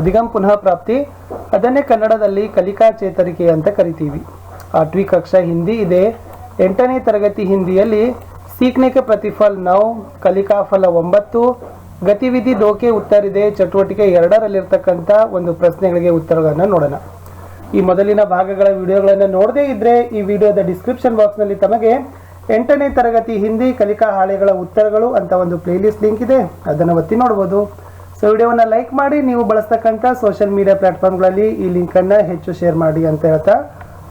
ಅಧಿಗಮ್ ಪುನಃ ಪ್ರಾಪ್ತಿ, ಅದನ್ನೇ ಕನ್ನಡದಲ್ಲಿ ಕಲಿಕಾ ಚೇತರಿಕೆ ಅಂತ ಕರಿತೀವಿ. 8वीं कक्षा ಹಿಂದಿ ಇದೆ. 8ನೇ ತರಗತಿ ಹಿಂದಿಯಲ್ಲಿ सीखने के प्रतिफल 9, ಕಲಿಕಾ ಫಲ 9, ಗತಿವಿಧಿ 2ಕ್ಕೆ ಉತ್ತರ ಇದೆ. ಚಟುವಟಿಕೆ 2ರಲ್ಲಿರ್ತಕ್ಕಂಥ ಒಂದು ಪ್ರಶ್ನೆಗಳಿಗೆ ಉತ್ತರಗಳನ್ನು ನೋಡೋಣ. ಈ ಮೊದಲಿನ ಭಾಗಗಳ ವಿಡಿಯೋಗಳನ್ನು ನೋಡದೇ ಇದ್ರೆ ಈ ವಿಡಿಯೋದ ಡಿಸ್ಕ್ರಿಪ್ಷನ್ ಬಾಕ್ಸ್ನಲ್ಲಿ ತಮಗೆ 8ನೇ ತರಗತಿ ಹಿಂದಿ ಕಲಿಕಾ ಹಾಳೆಗಳ ಉತ್ತರಗಳು ಅಂತ ಒಂದು ಪ್ಲೇಲಿಸ್ಟ್ ಲಿಂಕ್ ಇದೆ, ಅದನ್ನು ಒತ್ತಿ ನೋಡ್ಬೋದು. ಸೊ ವಿಡಿಯೋವನ್ನು ಲೈಕ್ ಮಾಡಿ, ನೀವು ಬಳಸ್ತಕ್ಕಂಥ ಸೋಷಿಯಲ್ ಮೀಡಿಯಾ ಪ್ಲಾಟ್ಫಾರ್ಮ್ಗಳಲ್ಲಿ ಈ ಲಿಂಕನ್ನು ಹೆಚ್ಚು ಶೇರ್ ಮಾಡಿ ಅಂತ ಹೇಳ್ತಾ,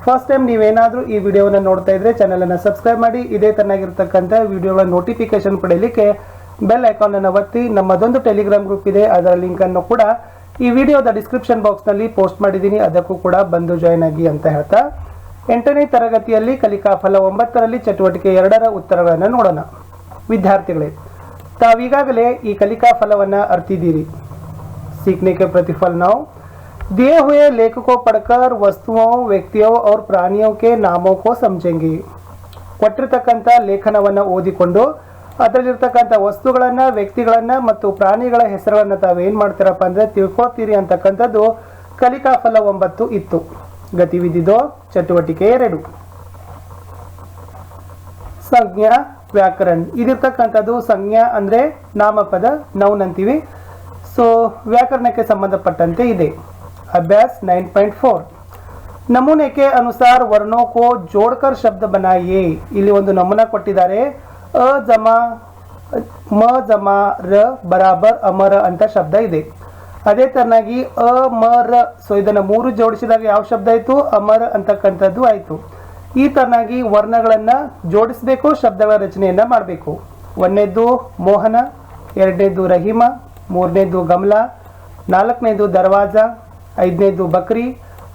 ಫಸ್ಟ್ ಟೈಮ್ ನೀವೇನಾದರೂ ಈ ವಿಡಿಯೋವನ್ನು ನೋಡ್ತಾ ಇದ್ರೆ ಚಾನಲನ್ನು ಸಬ್ಸ್ಕ್ರೈಬ್ ಮಾಡಿ. ಇದೇ ತನ್ನಾಗಿರ್ತಕ್ಕಂಥ ವಿಡಿಯೋಗಳ ನೋಟಿಫಿಕೇಶನ್ ಪಡೆಯಲಿಕ್ಕೆ ಬೆಲ್ ಐಕಾನನ್ನು ಒತ್ತಿ. ನಮ್ಮದೊಂದು ಟೆಲಿಗ್ರಾಮ್ ಗ್ರೂಪ್ ಇದೆ, ಅದರ ಲಿಂಕನ್ನು ಕೂಡ ಈ ವಿಡಿಯೋದ ಡಿಸ್ಕ್ರಿಪ್ಷನ್ ಬಾಕ್ಸ್ನಲ್ಲಿ ಪೋಸ್ಟ್ ಮಾಡಿದ್ದೀನಿ, ಅದಕ್ಕೂ ಕೂಡ ಬಂದು ಜಾಯ್ನ್ ಆಗಿ ಅಂತ ಹೇಳ್ತಾ, 8ನೇ ತರಗತಿಯಲ್ಲಿ ಕಲಿಕಾ ಫಲ 9ರಲ್ಲಿ ಚಟುವಟಿಕೆ 2ರ ಉತ್ತರಗಳನ್ನು ನೋಡೋಣ. ವಿದ್ಯಾರ್ಥಿಗಳೇ, ತಾವೀಗಾಗಲೇ ಈ ಕಲಿಕಾ ಫಲವನ್ನು ಅರ್ತಿದ್ದೀರಿ. सीखने के प्रतिफल 9, दिए हुए लेख को पढ़कर वस्तुओं, व्यक्तियों और प्राणियों के नामों को समझेंगे. ಕೊಟ್ಟಿರ್ತಕ್ಕಂಥ ಲೇಖನವನ್ನು ಓದಿಕೊಂಡು ಅದರಲ್ಲಿರ್ತಕ್ಕಂಥ ವಸ್ತುಗಳನ್ನ, ವ್ಯಕ್ತಿಗಳನ್ನ ಮತ್ತು ಪ್ರಾಣಿಗಳ ಹೆಸರುಗಳನ್ನ ತಾವೇನ್ ಮಾಡ್ತೀರಪ್ಪ ಅಂದ್ರೆ ತಿಳ್ಕೊತೀರಿ ಅಂತಕ್ಕಂಥದ್ದು ಕಲಿಕಾ ಫಲ 9 ಇತ್ತು. ಗತಿವಿಧಿ 2, ಚಟುವಟಿಕೆ 2. ಸಂಜ್ಞಾ ವ್ಯಾಕರಣ ಇದಿರ್ತಕ್ಕಂಥದ್ದು. ಸಂಜ್ಞಾ ಅಂದ್ರೆ ನಾಮಪದ, ನೌನ್ ಅಂತೀವಿ. ಸೊ ವ್ಯಾಕರಣಕ್ಕೆ ಸಂಬಂಧಪಟ್ಟಂತೆ ಇದೆ. अभ्यास 9.4, नमूने के अनुसार वर्णों को जोड़कर शब्द बनाइए. ಇಲ್ಲಿ ಒಂದು ನಮೂನಾ ಕೊಟ್ಟಿದ್ದಾರೆ. ಅ ಜಮಾ ಮ ಜಮಾ ರ ಬರಾಬರ್ ಅಮರ ಅಂತ ಶಬ್ದ ಇದೆ. ಅದೇ ತರನಾಗಿ ಅ ಮ ರ, ಸೊ ಇದನ್ನು 3 ಜೋಡಿಸಿದಾಗ ಯಾವ ಶಬ್ದ ಆಯಿತು? ಅಮರ ಅಂತಕ್ಕಂಥದ್ದು ಆಯಿತು. ಈ ತರನಾಗಿ ವರ್ಣಗಳನ್ನ ಜೋಡಿಸಬೇಕು, ಶಬ್ದಗಳ ರಚನೆಯನ್ನ ಮಾಡಬೇಕು. 1ನೇದು ಮೋಹನ, 2ನೇದು ರಹಿಮ, 3ನೇದು ಗಮಲ, 4ನೇದು ದರ್ವಾಜ, 5ನೇದು ಬಕ್ರಿ,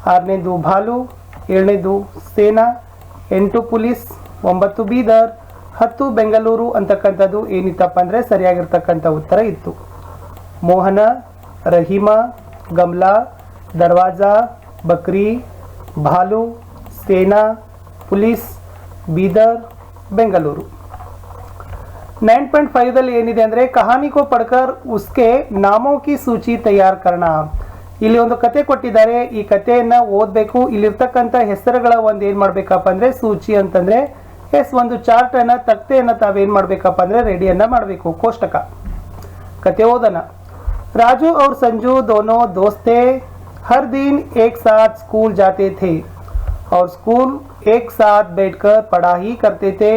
6ನೇದು ಭಾಲು, 7ನೇದು ಸೇನಾ, 8 ಪೊಲೀಸ್, 9 ಬೀದರ್, 10 ಬೆಂಗಳೂರು ಅಂತಕ್ಕಂಥದ್ದು ಏನಿತ್ತಪ್ಪ ಅಂದರೆ ಸರಿಯಾಗಿರ್ತಕ್ಕಂಥ ಉತ್ತರ ಇತ್ತು. ಮೋಹನ, ರಹೀಮ, ಗಮ್ಲ, ದರ್ವಾಜ, ಬಕ್ರಿ, ಭಾಲು, ಸೇನಾ, ಪೊಲೀಸ್, ಬೀದರ್, ಬೆಂಗಳೂರು. 9.5ದಲ್ಲಿ ಏನಿದೆ ಅಂದರೆ ಕಹಾನಿ ಕೋ ಪಡ್ಕರ್ ಉಸ್ಕೆ ನಾಮೋ ಕಿ ಸೂಚಿ ತಯಾರ್ ಕರ್ಣ. ಇಲ್ಲಿ ಒಂದು ಕತೆ ಕೊಟ್ಟಿದ್ದಾರೆ, ಈ ಕಥೆಯನ್ನ ಓದಬೇಕು. ಇಲ್ಲಿರ್ತಕ್ಕಂಥ ಹೆಸರುಗಳ ಒಂದು ಏನ್ ಮಾಡ್ಬೇಕಪ್ಪ ಅಂದ್ರೆ ಸೂಚಿ ಅಂತಂದ್ರೆ ಒಂದು ಚಾರ್ಟ್ ಅನ್ನ, ತಕ್ತೆಯನ್ನ ತಾವೇನ್ ಮಾಡ್ಬೇಕಪ್ಪ ಅಂದ್ರೆ ರೆಡಿಯನ್ನ ಮಾಡಬೇಕು. ಕೋಷ್ಟಕ. ಕತೆ ಓದನ. राजू और संजू दोनों दोस्त थे. हर दिन एक साथ स्कूल जाते थे और स्कूल एक साथ बैठकर पढ़ाई करते थे.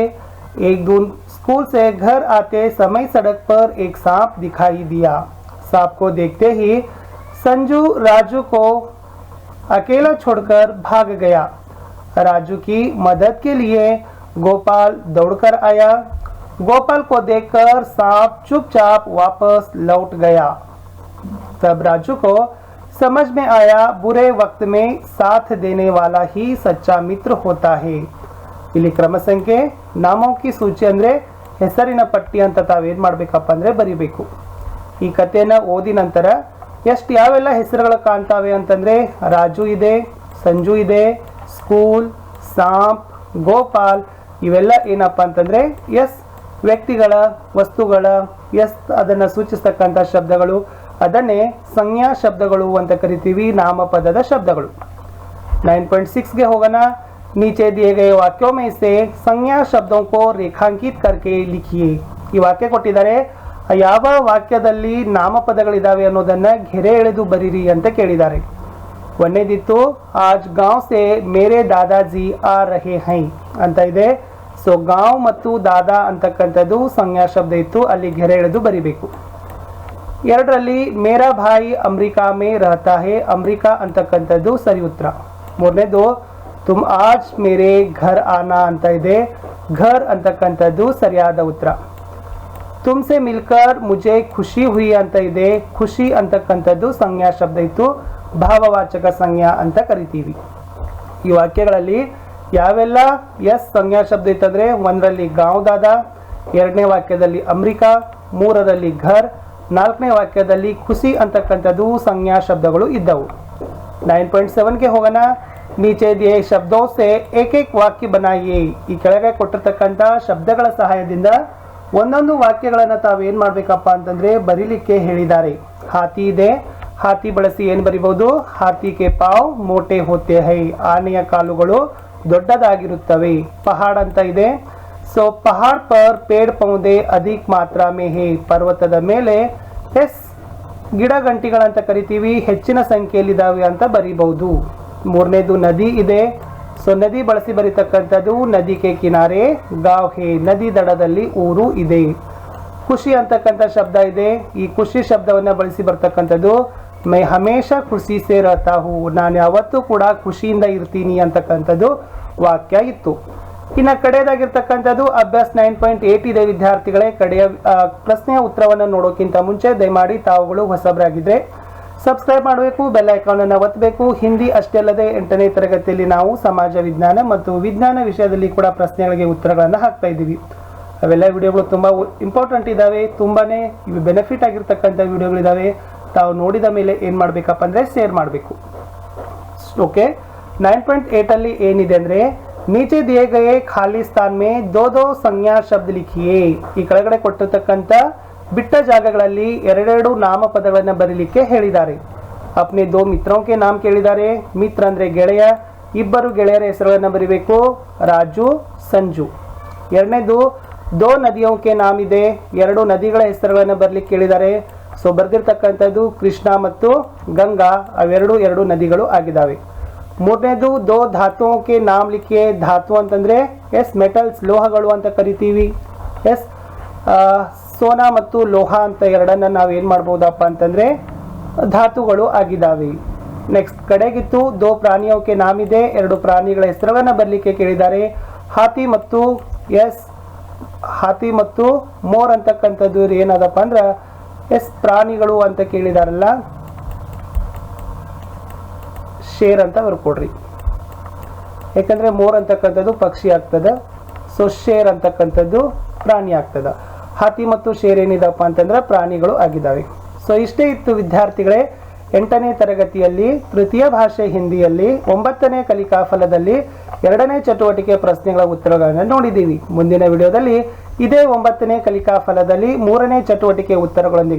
एक दिन स्कूल से घर आते समय सड़क पर एक सांप दिखाई दिया. सांप को देखते ही संजू राजू को अकेला छोड़कर भाग गया. राजू की मदद के लिए गोपाल दौड़कर आया. गोपाल को देखकर सांप चुपचाप वापस लौट गया. तब राजू को समझ में आया, बुरे वक्त में साथ देने वाला ही सच्चा मित्र होता है. ಇಲ್ಲಿ ಕ್ರಮ ಸಂಖ್ಯೆ ನಾಮೋ ಕಿ ಸೂಚಿ ಅಂದ್ರೆ ಹೆಸರಿನ ಪಟ್ಟಿ ಅಂತ ತಾವೇನ್ ಮಾಡ್ಬೇಕಪ್ಪ ಅಂದ್ರೆ ಬರಿಬೇಕು. ಈ ಕಥೆಯನ್ನ ಓದಿ ನಂತರ ಯಾವೆಲ್ಲ ಹೆಸರುಗಳು ಕಾಣ್ತಾವೆ ಅಂತಂದ್ರೆ ರಾಜು ಇದೆ, ಸಂಜು ಇದೆ, ಸ್ಕೂಲ್, ಸಾಂಪ್, ಗೋಪಾಲ್, ಇವೆಲ್ಲ ಏನಪ್ಪ ಅಂತಂದ್ರೆ ವ್ಯಕ್ತಿಗಳ, ವಸ್ತುಗಳ, ಅದನ್ನ ಸೂಚಿಸ್ತಕ್ಕಂಥ ಶಬ್ದಗಳು, ಅದನ್ನೇ ಸಂಜ್ಞಾ ಶಬ್ದಗಳು ಅಂತ ಕರಿತೀವಿ, ನಾಮಪದದ ಶಬ್ದಗಳು. 9.6ಗೆ ಹೋಗೋಣ. नीचे दिए गए वाक्यों में से संज्ञा शब्दों को रेखांकित करके लिखिए. ಈ ವಾಕ್ಯ ಕೊಟ್ಟಿದ್ದಾರೆ, ಯಾವ ವಾಕ್ಯದಲ್ಲಿ ನಾಮಪದಗಳಿದಾವೆ ಅನ್ನೋದನ್ನ ಗೆರೆ ಎಳೆದು ಬರೀರಿ ಅಂತ ಕೇಳಿದ್ದಾರೆ. 1ನೇದಿತ್ತು ಆಜ್ ಗಾಂವ್ ಸೆ ಮೇರೆ ದಾದಾಜಿ ಆ ರಹೆ ಹೈ ಅಂತ ಇದೆ. ಸೊ ಗಾಂವ್ ಮತ್ತು ದಾದಾ ಅಂತಕ್ಕಂಥದ್ದು ಸಂಜ್ಞಾ ಶಬ್ದ ಇತ್ತು, ಅಲ್ಲಿ ಗೆರೆ ಎಳೆದು ಬರಿಬೇಕು. 2ರಲ್ಲಿ ಮೇರಾ ಭಾಯಿ ಅಮೆರಿಕಾ ಮೇ ರಹತಾ ಹೇ, ಅಮೆರಿಕಾ ಅಂತಕ್ಕಂಥದ್ದು ಸರಿ ಉತ್ತರ. 3ನೇದು ತುಮ್ ಆಜ್ ಮೇರೆ ಘರ್ ಆನಾ ಅಂತ ಇದೆ, ಘರ್ ಅಂತಕ್ಕಂಥದ್ದು ಸರಿಯಾದ ಉತ್ತರ. ತುಮ್ಸೆ ಮಿಲ್ಕರ್ ಮುಜೆ ಖುಷಿ ಹುಯಿ ಅಂತ ಇದೆ, ಖುಷಿ ಅಂತಕ್ಕಂಥದ್ದು ಸಂಜ್ಞಾ ಶಬ್ದ ಇತ್ತು, ಭಾವವಾಚಕ ಸಂಜ್ಞಾ ಅಂತ ಕರಿತೀವಿ. ಈ ವಾಕ್ಯಗಳಲ್ಲಿ ಯಾವೆಲ್ಲ ಸಂಜ್ಞಾ ಶಬ್ದ ಇತ್ತಂದ್ರೆ 1ರಲ್ಲಿ ಗಾಂವ್ ದಾದಾ, 2ನೇ ವಾಕ್ಯದಲ್ಲಿ ಅಮೆರಿಕಾ, 3ರಲ್ಲಿ ಘರ್, 4ನೇ ವಾಕ್ಯದಲ್ಲಿ ಖುಷಿ ಅಂತಕ್ಕಂಥದ್ದು ಸಂಜ್ಞಾ ಶಬ್ದಗಳು ಇದ್ದವು. 9.7ಗೆ ಹೋಗೋಣ. नीचे दिए शब्दों से एक एक वाक्य बनाइए. ಈ ಕೆಳಗೆ ಕೊಟ್ಟಿರ್ತಕ್ಕಂಥ ಶಬ್ದಗಳ ಸಹಾಯದಿಂದ ಒಂದೊಂದು ವಾಕ್ಯಗಳನ್ನು ತಾವೇನ್ ಮಾಡ್ಬೇಕಪ್ಪ ಅಂತಂದ್ರೆ ಬರೀಲಿಕ್ಕೆ ಹೇಳಿದ್ದಾರೆ. ಹಾತಿ ಇದೆ, ಹಾತಿ ಬಳಸಿ ಏನು ಬರಿಬಹುದು? ಹಾತಿ ಕೆ ಪಾವ್ ಮೋಟೆ ಹೋತೆ ಹೈ, ಆನೆಯ ಕಾಲುಗಳು ದೊಡ್ಡದಾಗಿರುತ್ತವೆ. ಪಹಾಡ್ ಅಂತ ಇದೆ. ಸೊ ಪಹಾಡ್ ಪರ್ ಪೇಡ್ ಪೌದೆ ಅಧಿಕ್ ಮಾತ್ರಾ ಮೇ ಹೇ, ಪರ್ವತದ ಮೇಲೆ ಎಸ್ ಗಿಡ ಗಂಟಿಗಳಂತ ಕರಿತೀವಿ, ಹೆಚ್ಚಿನ ಸಂಖ್ಯೆಯಲ್ಲಿದ್ದಾವೆ ಅಂತ ಬರೀಬಹುದು. ಮೂರನೇದು ನದಿ ಇದೆ. ಸೊ ನದಿ ಬಳಸಿ ಬರೀತಕ್ಕಂಥದ್ದು ನದಿ ಕೆ ಕಿನಾರೆ ಗಾವ್ ಹೇ, ನದಿ ದಡದಲ್ಲಿ ಊರು ಇದೆ. ಖುಷಿ ಅಂತಕ್ಕಂಥ ಶಬ್ದ ಇದೆ. ಈ ಖುಷಿ ಶಬ್ದವನ್ನ ಬಳಸಿ ಬರ್ತಕ್ಕಂಥದ್ದು ಮೈ ಹಮೇಶ ಖುಷಿ ಸೇ ರಹತಾ ಹೂ, ನಾನು ಯಾವತ್ತೂ ಕೂಡ ಖುಷಿಯಿಂದ ಇರ್ತೀನಿ ಅಂತಕ್ಕಂಥದ್ದು ವಾಕ್ಯ ಇತ್ತು. ಇನ್ನು ಕಡೆಯದಾಗಿರ್ತಕ್ಕಂಥದ್ದು ಅಭ್ಯಾಸ 9.8 ಇದೆ ವಿದ್ಯಾರ್ಥಿಗಳೇ. ಕಡೆಯ ಪ್ರಶ್ನೆಯ ಉತ್ತರವನ್ನು ನೋಡೋಕ್ಕಿಂತ ಮುಂಚೆ ದಯಮಾಡಿ ತಾವುಗಳು ಹೊಸಬರಾಗಿದ್ರೆ ಸಬ್ಸ್ಕ್ರೈಬ್ ಮಾಡಬೇಕು, ಬೆಲ್ ಐಕಾನ್ ಅನ್ನು ಒತ್ತಬೇಕು. ಹಿಂದಿ ಅಷ್ಟೇ ಅಲ್ಲದೆ 8ನೇ ತರಗತಿಯಲ್ಲಿ ನಾವು ಸಮಾಜ ವಿಜ್ಞಾನ ಮತ್ತು ವಿಜ್ಞಾನ ವಿಷಯದಲ್ಲಿ ಕೂಡ ಪ್ರಶ್ನೆಗಳಿಗೆ ಉತ್ತರಗಳನ್ನು ಹಾಕ್ತಾ ಇದ್ದೀವಿ. ಅವೆಲ್ಲ ವಿಡಿಯೋಗಳು ತುಂಬ ಇಂಪಾರ್ಟೆಂಟ್ ಇದ್ದಾವೆ, ತುಂಬಾನೇ ಇವು ಬೆನಿಫಿಟ್ ಆಗಿರ್ತಕ್ಕಂಥ ವಿಡಿಯೋಗಳಿದ್ದಾವೆ. ತಾವು ನೋಡಿದ ಮೇಲೆ ಏನು ಮಾಡಬೇಕಪ್ಪ ಅಂದರೆ ಶೇರ್ ಮಾಡಬೇಕು. ಓಕೆ, 9.8 ಅಲ್ಲಿ ಏನಿದೆ ಅಂದರೆ नीचे दिए गए खाली स्थान में दो दो संज्ञा शब्द लिखिए. ಈ ಕೆಳಗಡೆ ಕೊಟ್ಟಿರ್ತಕ್ಕಂಥ ಬಿಟ್ಟ ಜಾಗಗಳಲ್ಲಿ ಎರಡೆರಡು ನಾಮಪದಗಳನ್ನು ಬರೀಲಿಕ್ಕೆ ಹೇಳಿದ್ದಾರೆ. अपने दो मित्रों के नाम ಕೇಳಿದ್ದಾರೆ. ಮಿತ್ರ ಅಂದ್ರೆ ಗೆಳೆಯ, ಇಬ್ಬರು ಗೆಳೆಯರ ಹೆಸರುಗಳನ್ನು ಬರೀಬೇಕು, ರಾಜು ಸಂಜು. ಎರಡನೇದು ದೋ ನದಿಯೋं के नाम ಇದೆ, ಎರಡು ನದಿಗಳ ಹೆಸರುಗಳನ್ನು ಬರಲಿಕ್ಕೆ ಕೇಳಿದ್ದಾರೆ. ಸೊ ಬರೆದಿರ್ತಕ್ಕಂಥದ್ದು ಕೃಷ್ಣ ಮತ್ತು ಗಂಗಾ, ಅವೆರಡು ಎರಡು ನದಿಗಳು ಆಗಿದ್ದಾವೆ. ಮೂರನೇದು ದೋ ಧಾತುओं के नाम लिखिए. ಧಾತು ಅಂತಂದ್ರೆ ಎಸ್ ಮೆಟಲ್ಸ್, ಲೋಹಗಳು ಅಂತ ಕರಿತೀವಿ. ಎಸ್ ಸೋನಾ ಮತ್ತು ಲೋಹ ಅಂತ ಎರಡನ್ನ ನಾವು ಏನು ಮಾಡ್ಬೋದಪ್ಪ ಅಂತಂದ್ರೆ ಧಾತುಗಳು ಆಗಿದ್ದಾವೆ. ನೆಕ್ಸ್ಟ್ ಕಡೆಗಿತ್ತು ದೋ ಪ್ರಾಣಿयों के नाम ಇದೆ, ಎರಡು ಪ್ರಾಣಿಗಳ ಹೆಸರುಗಳನ್ನು ಬರಲಿಕ್ಕೆ ಕೇಳಿದ್ದಾರೆ. ಹಾತಿ ಮತ್ತು ಹಾತಿ ಮತ್ತು ಮೋರ್ ಅಂತಕ್ಕಂಥದ್ದು ಏನದಪ್ಪ ಅಂದ್ರೆ ಎಸ್ ಪ್ರಾಣಿಗಳು ಅಂತ ಕೇಳಿದಾರಲ್ಲ, ಶೇರ್ ಅಂತ ಬರ್ಕೊಡ್ರಿ. ಯಾಕಂದ್ರೆ ಮೋರ್ ಅಂತಕ್ಕಂಥದ್ದು ಪಕ್ಷಿ ಆಗ್ತದ, ಸೊ ಶೇರ್ ಅಂತಕ್ಕಂಥದ್ದು ಪ್ರಾಣಿ ಆಗ್ತದ. ಹಾತಿ ಮತ್ತು ಶೇರ್ ಏನಿದಪ್ಪ ಅಂತಂದ್ರೆ ಪ್ರಾಣಿಗಳು ಆಗಿದ್ದಾವೆ. ಸೊ ಇಷ್ಟೇ ಇತ್ತು ವಿದ್ಯಾರ್ಥಿಗಳೇ 8ನೇ ತರಗತಿಯಲ್ಲಿ ತೃತೀಯ ಭಾಷೆ ಹಿಂದಿಯಲ್ಲಿ 9ನೇ ಕಲಿಕಾ ಫಲದಲ್ಲಿ 2ನೇ ಚಟುವಟಿಕೆ ಪ್ರಶ್ನೆಗಳ ಉತ್ತರಗಳನ್ನು ನೋಡಿದ್ದೀವಿ. ಮುಂದಿನ ವಿಡಿಯೋದಲ್ಲಿ ಇದೇ 9ನೇ ಕಲಿಕಾ ಫಲದಲ್ಲಿ 3ನೇ ಚಟುವಟಿಕೆ ಉತ್ತರಗಳೊಂದಿಗೆ